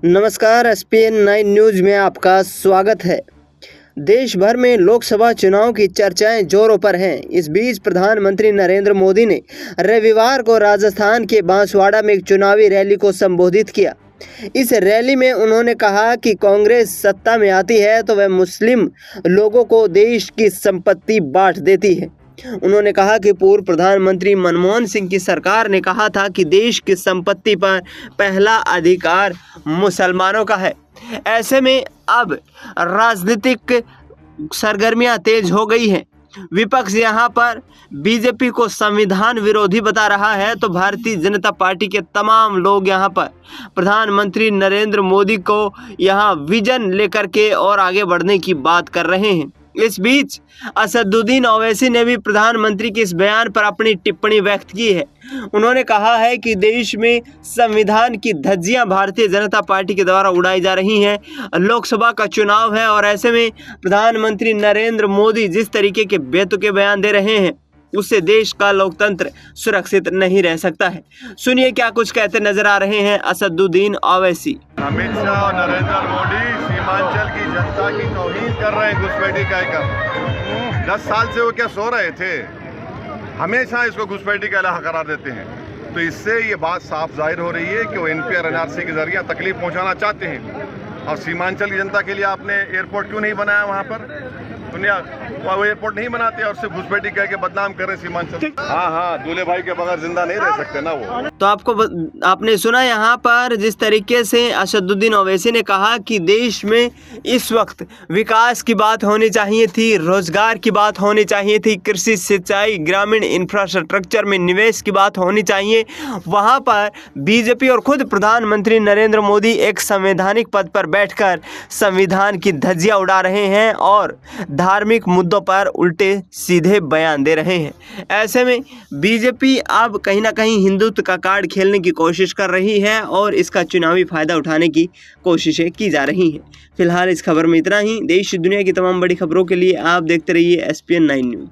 नमस्कार, ESPN 9 news में आपका स्वागत है। देश भर में लोकसभा चुनाव की चर्चाएं जोरों पर हैं। इस बीच प्रधानमंत्री नरेंद्र मोदी ने रविवार को राजस्थान के बांसवाड़ा में एक चुनावी रैली को संबोधित किया। इस रैली में उन्होंने कहा कि कांग्रेस सत्ता में आती है तो वह मुस्लिम लोगों को देश की संपत्ति बांट देती है। उन्होंने कहा कि पूर्व प्रधानमंत्री मनमोहन सिंह की सरकार ने कहा था कि देश की संपत्ति पर पहला अधिकार मुसलमानों का है। ऐसे में अब राजनीतिक सरगर्मियां तेज हो गई हैं। विपक्ष यहां पर बीजेपी को संविधान विरोधी बता रहा है तो भारतीय जनता पार्टी के तमाम लोग यहां पर प्रधानमंत्री नरेंद्र मोदी को यहां विजन लेकर के और आगे बढ़ने की बात कर रहे हैं। इस बीच असदुद्दीन ओवैसी ने भी प्रधानमंत्री के इस बयान पर अपनी टिप्पणी व्यक्त की है। उन्होंने कहा है कि देश में संविधान की धज्जियां भारतीय जनता पार्टी के द्वारा उड़ाई जा रही हैं। लोकसभा का चुनाव है और ऐसे में प्रधानमंत्री नरेंद्र मोदी जिस तरीके के बेतुके बयान दे रहे हैं उससे देश का लोकतंत्र सुरक्षित नहीं रह सकता है। सुनिए क्या कुछ कहते नजर आ रहे हैं असदुद्दीन ओवैसी। अमित शाह और नरेंद्र मोदी सीमांचल की जनता की तौहीन कर रहे हैं घुसपैठी कहकर। 10 साल से वो क्या सो रहे थे? हमेशा इसको घुसपैठी का इलाहा करार देते हैं। तो इससे ये बात साफ जाहिर हो रही है कि वो एनपीआर एनआरसी के जरिए तकलीफ पहुंचाना चाहते हैं। और सीमांचल की जनता के लिए आपने एयरपोर्ट क्यों नहीं बनाया वहाँ पर? दुनिया वो एयरपोर्ट नहीं बनाते और सिर्फ घुसपैठी कह के बदनाम कर रहे सीमांचल। हाँ, दूल्हे भाई के बगैर जिंदा नहीं रह सकते ना वो। तो आपने सुना यहाँ पर जिस तरीके से असदुद्दीन ओवैसी ने कहा कि देश में इस वक्त विकास की बात होनी चाहिए थी, रोजगार की बात होनी चाहिए थी, कृषि, सिंचाई, ग्रामीण इंफ्रास्ट्रक्चर में निवेश की बात होनी चाहिए। वहाँ पर बीजेपी और खुद प्रधानमंत्री नरेंद्र मोदी एक संवैधानिक पद पर बैठकर संविधान की धज्जियां उड़ा रहे हैं और धार्मिक मुद्दों पर उल्टे सीधे बयान दे रहे हैं। ऐसे में बीजेपी अब कहीं ना कहीं हिंदुत्व का कार्ड खेलने की कोशिश कर रही है और इसका चुनावी फायदा उठाने की कोशिशें की जा रही हैं। फिलहाल इस खबर में इतना ही। देश दुनिया की तमाम बड़ी खबरों के लिए आप देखते रहिए एसपीएन 9 न्यूज़।